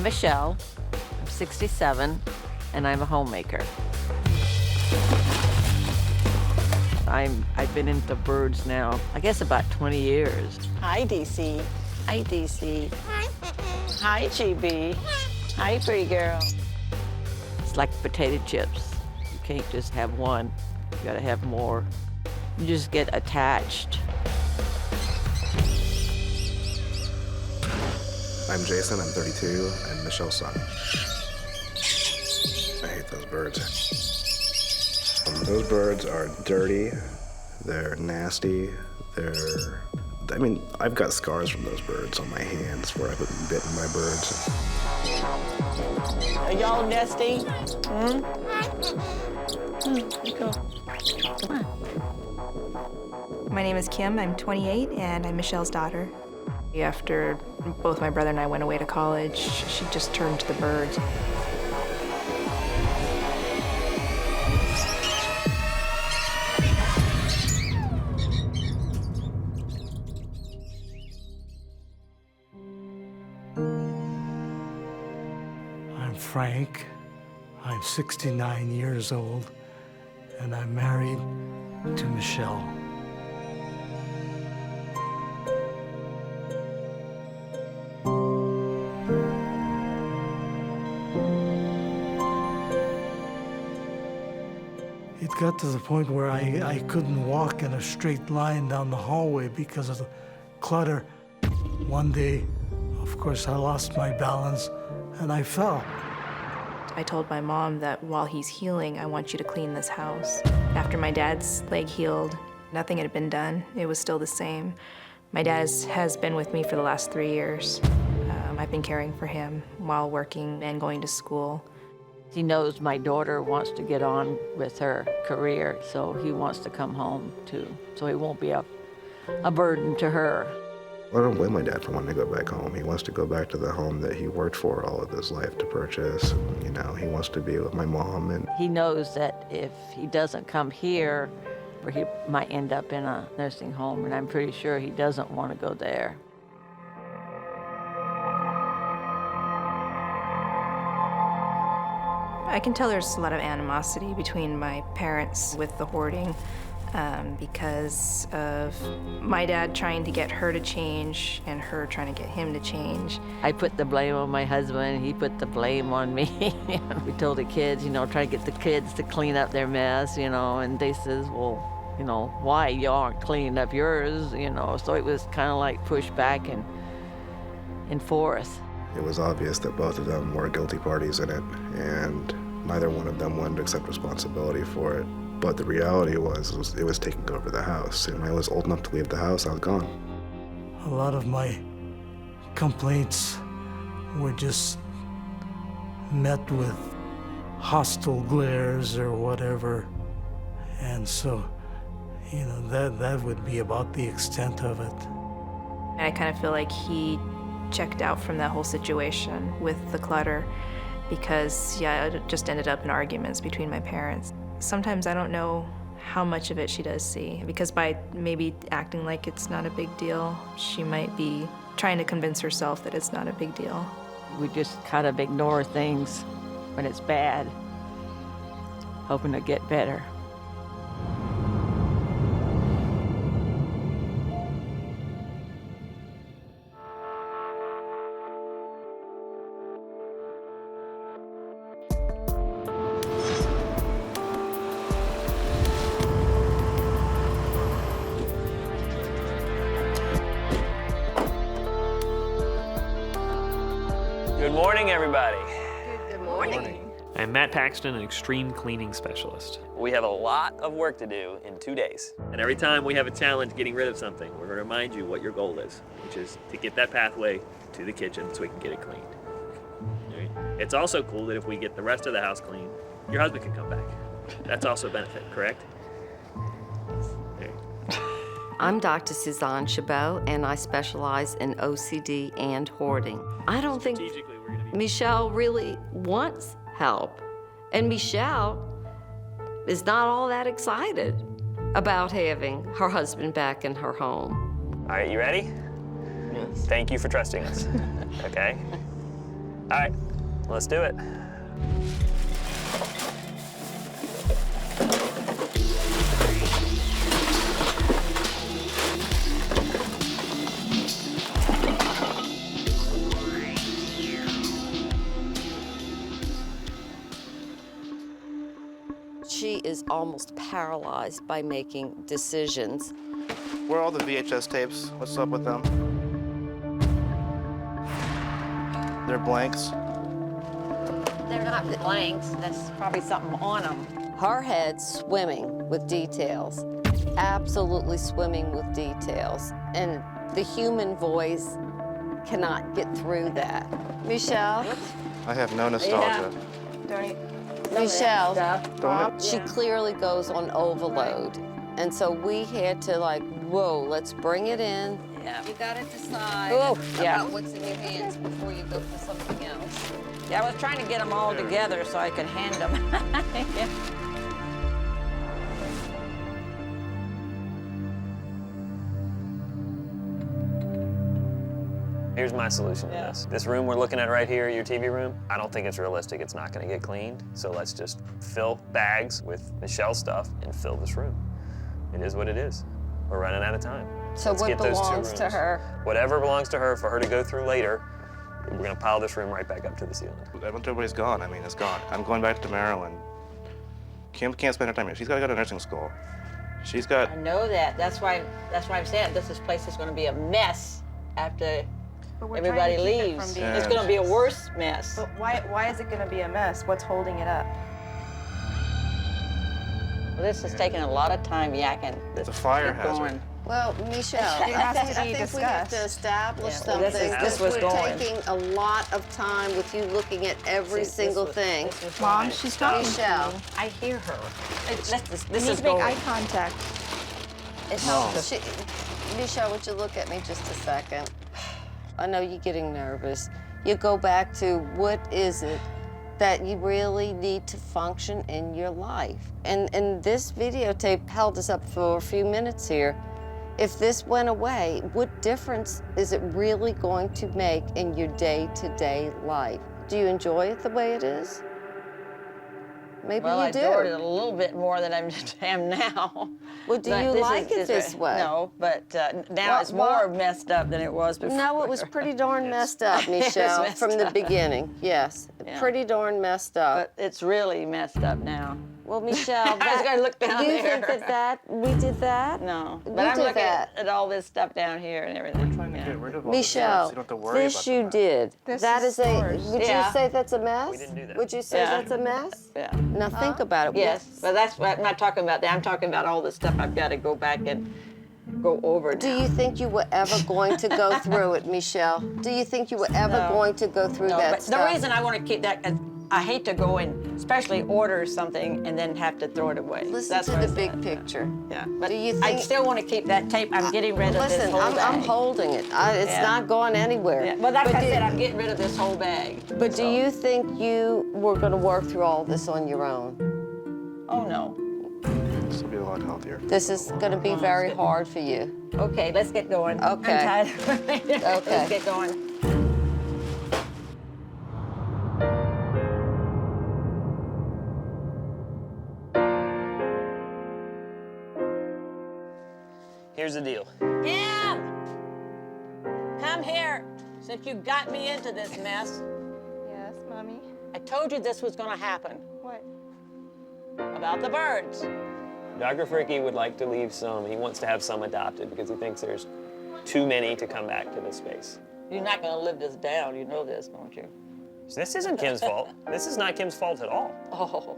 I'm Michelle, I'm 67, and I'm a homemaker. I've been into birds now, I guess about 20 years. Hi, DC. Hi, DC. Hi, GB. Hi, pretty girl. It's like potato chips. You can't just have one, you gotta have more. You just get attached. I'm Jason, I'm 32, I'm Michelle's son. I hate those birds. Those birds are dirty, they're nasty, I've got scars from those birds on my hands where I've been bitten by birds. Are y'all nesting? Come on. My name is Kim, I'm 28, and I'm Michelle's daughter. After both my brother and I went away to college, she just turned to the birds. I'm Frank, I'm 69 years old, and I'm married to Michelle. It got to the point where I couldn't walk in a straight line down the hallway because of the clutter. One day, of course, I lost my balance and I fell. I told my mom that while he's healing, I want you to clean this house. After my dad's leg healed, nothing had been done. It was still the same. My dad has been with me for the last 3 years. I've been caring for him while working and going to school. He knows my daughter wants to get on with her career, so he wants to come home too, so he won't be a burden to her. I don't blame my dad for wanting to go back home. He wants to go back to the home that he worked for all of his life to purchase. And, he wants to be with my mom. And He knows that if he doesn't come here, or he might end up in a nursing home, and I'm pretty sure he doesn't want to go there. I can tell there's a lot of animosity between my parents with the hoarding because of my dad trying to get her to change and her trying to get him to change. I put the blame on my husband, he put the blame on me. We told the kids, try to get the kids to clean up their mess, and they says, well, why you aren't cleaning up yours, So it was kind of like push back and forth. it was obvious that both of them were guilty parties in it, and neither one of them wanted to accept responsibility for it. But the reality was it was taking over the house. And when I was old enough to leave the house, I was gone. A lot of my complaints were just met with hostile glares or whatever. And so, that would be about the extent of it. I kind of feel like he checked out from that whole situation with the clutter because, it just ended up in arguments between my parents. Sometimes I don't know how much of it she does see, because by maybe acting like it's not a big deal, she might be trying to convince herself that it's not a big deal. We just kind of ignore things when it's bad, hoping to get better. Good morning, everybody. Good morning. I'm Matt Paxton, an extreme cleaning specialist. We have a lot of work to do in 2 days. And every time we have a challenge getting rid of something, we're going to remind you what your goal is, which is to get that pathway to the kitchen so we can get it cleaned. All right? It's also cool that if we get the rest of the house clean, your husband can come back. That's also a benefit, correct? Okay. I'm Dr. Suzanne Chabot, and I specialize in OCD and hoarding. I don't think Strategically, we're going to be... Michelle really wants help. And Michelle is not all that excited about having her husband back in her home. All right, you ready? Yes. Thank you for trusting us, okay? All right, let's do it. She is almost paralyzed by making decisions. Where are all the VHS tapes? What's up with them? They're blanks. They're not blanks. That's probably something on them. Her head swimming with details, absolutely swimming with details. And the human voice cannot get through that. Michelle? I have no nostalgia. Michelle, Don't it? she clearly goes on overload. And so we had to like, whoa, let's bring it in. Yeah. You gotta decide yeah. about what's in your hands before you go for something else. Yeah, I was trying to get them all together so I could hand them. Yeah. Here's my solution to this. This room we're looking at right here, your TV room, I don't think it's realistic. It's not gonna get cleaned. So let's just fill bags with Michelle's stuff and fill this room. It is what it is. We're running out of time. So Let's what get those two belongs to rooms. her? Whatever belongs to her for her to go through later, we're gonna pile this room right back up to the ceiling. Everybody's gone. I mean, it's gone. I'm going back to Maryland. Kim can't spend her time here. She's got to go to nursing school. She's got. I know that. That's why I'm saying this place is going to be a mess after everybody leaves. It's going to be a worse mess. But why is it going to be a mess? What's holding it up? Well, this is taking a lot of time yakking. It's a fire Keep hazard. going. Well, Michelle, It has to be I think we have to discussed. establish Yeah, well, something. this was We're going. taking a lot of time with you looking at every See, single this was- thing. this was Mom, going. she's talking Michelle, to me. I hear her. This You need is to make going. eye contact. it helps. Michelle, would you look at me just a second? I know you're getting nervous. You go back to what is it that you really need to function in your life? And this videotape held us up for a few minutes here. If this went away, what difference is it really going to make in your day-to-day life? Do you enjoy it the way it is? Maybe Well, you I do. enjoyed it a little bit more than I am now. Well, do But you this like it this way? No, but now it's more messed up than it was before. No, it was pretty darn messed up, Michelle, messed from the up. beginning. Yes, Yeah. pretty darn messed up. But it's really messed up now. Well, Michelle, I was gonna look down you there. think that we did that? No, We but I'm did looking that. at all this stuff down here and everything. We're trying to get rid of all this stuff, Michelle, so you don't have to worry this about you that. did. This That is is a. yours. Would Yeah. you say that's a mess? We didn't do that. Would you say Yeah. that's a mess? Yeah. Now think about it. Yes, but that's what I'm not talking about. That I'm talking about all the stuff I've got to go back and go over. Do now. you think you were ever going to go through it, Michelle? Do you think you were ever No. going to go through No, that but stuff? the reason I want to keep that, I hate to go and especially order something and then have to throw it away. Listen That's to what the I big said. picture. Yeah, but Do you I think- still want to keep that tape. I'm getting rid of this Listen, whole I'm bag. holding it. It's Yeah. not going anywhere. Yeah, well, like But I do- said, I'm getting rid of this whole bag. But do So- you think you were going to work through all this on your own? Oh no. This will be a lot healthier. This is going to be very hard for you. Okay, let's get going. Okay. I'm tired. Okay. Let's get going. Here's the deal. Kim! Come here, since you got me into this mess. Yes, Mommy. I told you this was gonna happen, What? about the birds. Dr. Fricky would like to leave some. He wants to have some adopted because he thinks there's too many to come back to this space. You're not gonna live this down, you know this, don't you? So this isn't Kim's fault. This is not Kim's fault at all. Oh,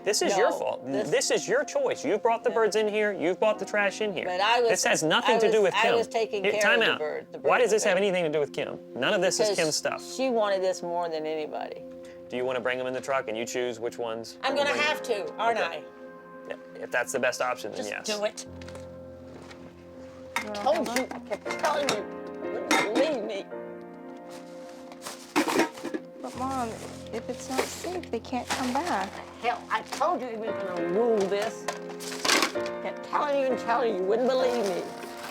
This is No, your fault. This is your choice. You've brought the birds in here. You've brought the trash in here. But I was- this has nothing I to do was- with I Kim. was taking care time of the out. bird- the Why birds does this were have there. anything to do with Kim? None of this is because Kim's stuff. She wanted this more than anybody. Do you want to bring them in the truck and you choose which ones? I'm you gonna bring? have to, aren't Okay. Yeah, if that's the best option, then I? yes. Just do it. I told you, I kept telling you, you wouldn't believe me. But Mom, if it's not safe, they can't come back. Hell, I told you he was gonna rule this. Kept telling you and telling you, you wouldn't believe me.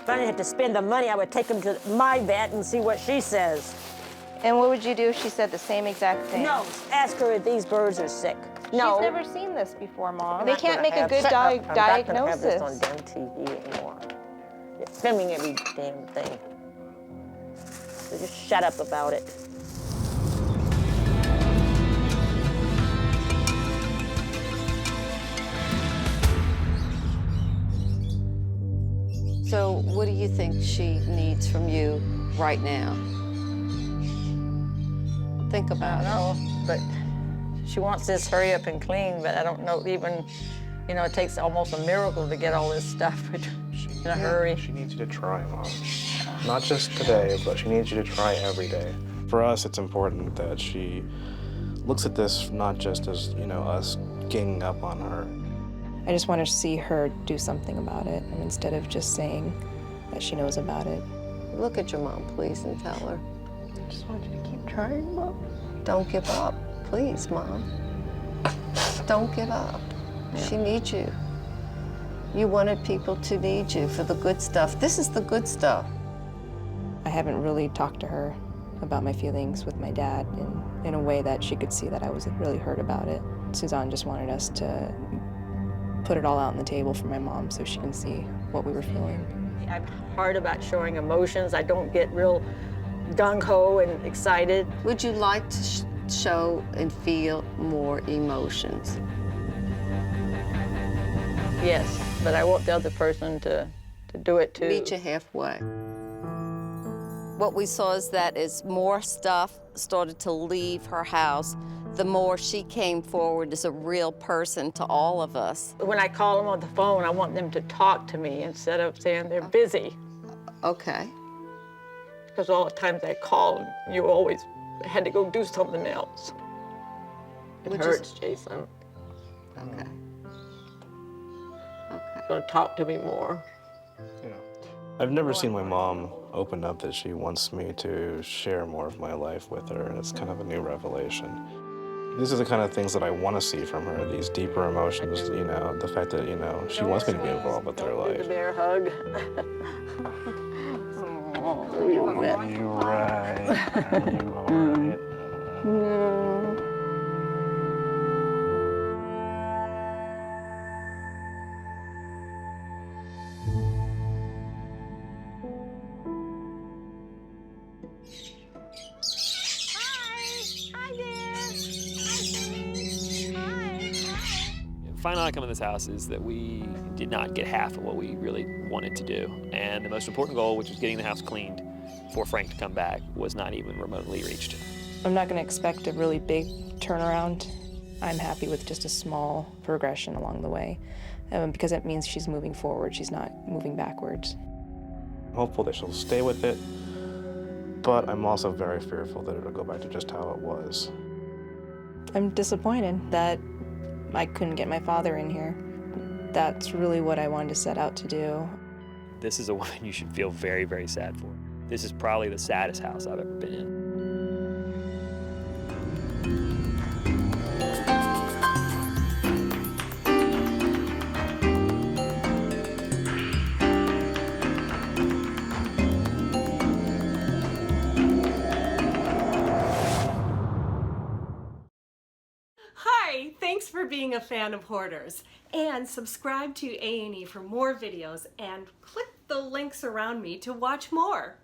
If I didn't have to spend the money, I would take him to my vet and see what she says. And what would you do if she said the same exact thing? No, ask her if these birds are sick. No. She's never seen this before, Mom. I'm They not can't gonna make a have- good shut up. I'm diagnosis. not gonna have this on damn TV anymore. You're filming every damn thing. So just shut up about it. So what do you think she needs from you right now? Think I about don't know, but she wants this hurry up and clean, but I don't know even, you know, it takes almost a miracle to get all this stuff in a hurry. She needs you to try, Mom. Not just today, but she needs you to try every day. For us, it's important that she looks at this not just as, you know, us ganging up on her. I just want to see her do something about it, and instead of just saying that she knows about it. it. Look at your mom, please, and tell her. I just want you to keep trying, Mom. Don't give up. Please, Mom. Don't give up. She needs you. You wanted people to need you for the good stuff. This is the good stuff. I haven't really talked to her about my feelings with my dad in a way that she could see that I was really hurt about it. Suzanne just wanted us to put it all out on the table for my mom so she can see what we were feeling. I'm hard about showing emotions. I don't get real gung-ho and excited. Would you like to show and feel more emotions? Yes, but I want the other person to do it too. Meet you halfway. What we saw is that as more stuff started to leave her house, the more she came forward as a real person to all of us. When I call them on the phone, I want them to talk to me instead of saying they're busy. Okay. Because all the times I call, you always had to go do something else. It Which hurts, Jason. Okay. Okay. Gonna talk to me more. You know, I've never seen my mom open up that she wants me to share more of my life with her, and it's kind of a new revelation. These are the kind of things that I want to see from her, these deeper emotions, you know, the fact that, you know, she wants me to be involved with her Do the life. bear hug. Oh, you bet. You right. You all right. Final outcome of this house is that we did not get half of what we really wanted to do. And the most important goal, which was getting the house cleaned for Frank to come back, was not even remotely reached. I'm not going to expect a really big turnaround. I'm happy with just a small progression along the way because it means she's moving forward. She's not moving backwards. I'm hopeful that she'll stay with it, but I'm also very fearful that it'll go back to just how it was. I'm disappointed that I couldn't get my father in here. That's really what I wanted to set out to do. This is a woman you should feel very, very sad for. This is probably the saddest house I've ever been in. Hi, thanks for being a fan of Hoarders. And subscribe to A&E for more videos and click the links around me to watch more.